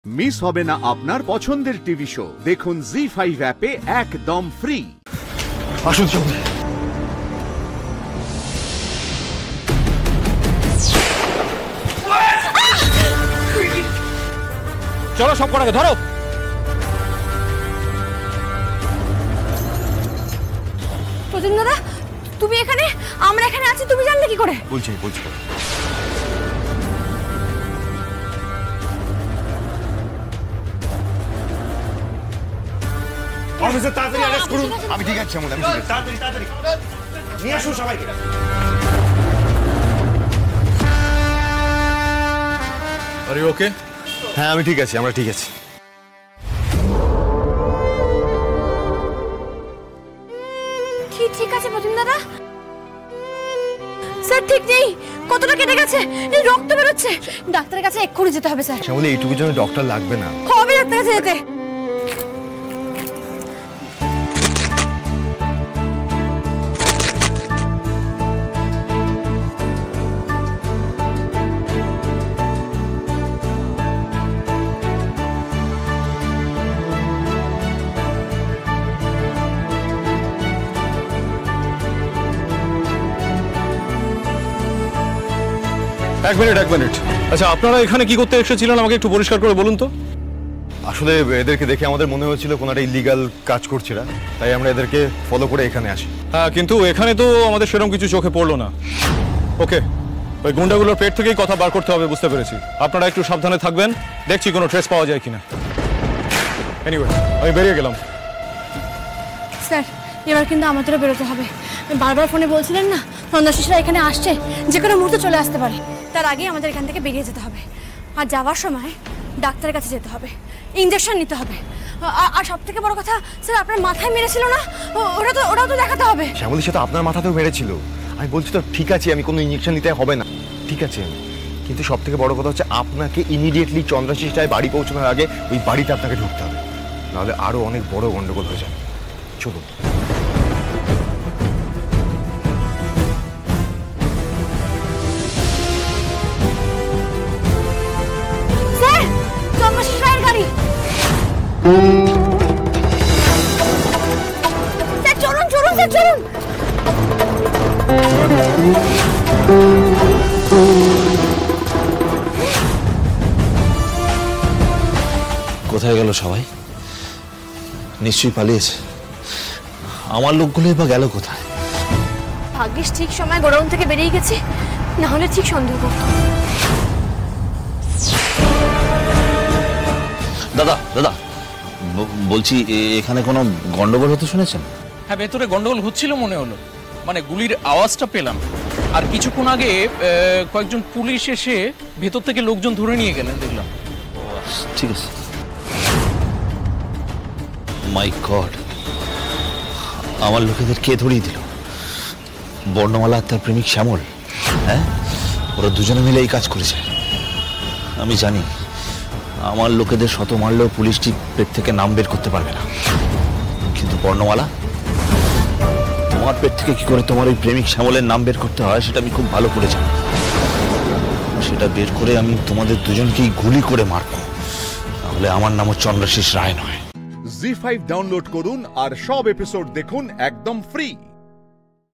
Miss হবে না আপনার পছন্দের টিভি শো। দেখুন জি5 অ্যাপে একদম ফ্রি। আসুন চলুন। চলো সব কটাকে ধরো। প্রতিদিন দাদা, তুমি এখানে, আমরা এখানে আছি, তুমি জানলে কি করে? বলছি অফিসার তাড়াতাড়ি অ্যারেস্ট করুন। আমি ঠিক আছি, আমি ঠিক আছি। তাড়াতাড়ি নিয়ে আসুন সবাইকে। আরে ওকে? হ্যাঁ আমি ঠিক আছি, আমরা ঠিক আছি। কি ঠিক আছে প্রতিদিন দাদা? স্যার ঠিক নেই, কতটা কেটে গেছে, এই রক্ত বেরোচ্ছে। ডাক্তারের কাছে এক্ষুনি যেতে হবে স্যার। শ্যামলী এইটুকুর জন্য ডক্টর লাগবে না। হবে ডাক্তারের কাছে যেতে। এক মিনিট। আচ্ছা, আপনারা এখানে কি করতে এসেছিলেন আমাকে একটু পরিষ্কার করে বলুন তো। আসলে এদেরকে দেখে আমাদের মনে হয়েছিল কোনো একটা ইলিগাল কাজ করছে না, তাই আমরা এদেরকে ফলো করে এখানে আসি। হ্যাঁ, কিন্তু এখানে তো আমাদের সেরকম কিছু চোখে পড়লো না। ওকে, ওই গুন্ডাগুলোর পেট থেকেই কথা বার করতে হবে, বুঝতে পেরেছি। আপনারা একটু সাবধানে থাকবেন, দেখছি কোনো ট্রেস পাওয়া যায় কিনা। এনিওয়ে, আমি বেরিয়ে গেলাম। স্যার এবার কিন্তু আমাদেরও বেরোতে হবে। বারবার ফোনে বলছিলেন না সন্ন্যাসীরা এখানে আসছে, যে কোনো মুহূর্তে চলে আসতে পারে। তার আগেই আমাদের এখান থেকে বেরিয়ে যেতে হবে। আর যাওয়ার সময় ডাক্তারের কাছে যেতে হবে, ইঞ্জেকশন নিতে হবে। আর সব থেকে বড় কথা স্যার, আপনার মাথায় মেরেছিল না, ওটাও তো দেখাতে হবে। শ্যামলী সে তো আপনার মাথাতেও মেরেছিল। আমি বলছি তো ঠিক আছে, আমি কোনো ইঞ্জেকশন নিতে হবে না, ঠিক আছে। কিন্তু সব থেকে বড় কথা হচ্ছে আপনাকে ইমিডিয়েটলি চন্দ্রাশিস রায় বাড়ি পৌঁছানোর আগে ওই বাড়িতে আপনাকে ঢুকতে হবে, নাহলে আরো অনেক বড় গন্ডগোল হয়ে যাবে। চলুন। স্যার চন্দ্রাশিস রায়ের গাড়ি। স্যার চলুন স্যার চলুন। কোথায় গেল সবাই? নিশ্চয়ই পালিয়েছে। আমার লোকগুলোই বা গেল কোথায়? ভাগ্যিস ঠিক সময় গোডাউন থেকে বেরিয়ে গেছি, না হলে ঠিক সন্দেহ করতো। দাদা বলছি, এখানে কোনো গন্ডগোল হতে শুনেছেন? হ্যাঁ, ভেতরে গন্ডগোল হচ্ছিল মনে হলো, মানে গুলির আওয়াজটা পেলাম। আর কিছুক্ষণ আগে কয়েকজন পুলিশ এসে ভেতর থেকে লোকজন ধরে নিয়ে গেলেন দেখলাম। ঠিক আছে। মাই গড, আমার লোকেদের কে ধরিয়ে দিল? বর্ণমালা আর তার প্রেমিক শ্যামল। হ্যাঁ, ওরা দুজনে মিলে এই কাজ করেছে। আমি জানি আমার লোকেদের শত মারলেও পুলিশটি পেট থেকে নাম বের করতে পারবে না, কিন্তু বর্ণমালা, তোমার পেট থেকে কি করে তোমার ওই প্রেমিক শ্যামলের নাম বের করতে হয় সেটা আমি খুব ভালো করে জানি। সেটা বের করে আমি তোমাদের দুজনকেই গুলি করে মারব, তাহলে আমার নামও চন্দ্রাশিস রায় নয়। জি5 ডাউনলোড করুন আর সব এপিসোড দেখুন একদম ফ্রি।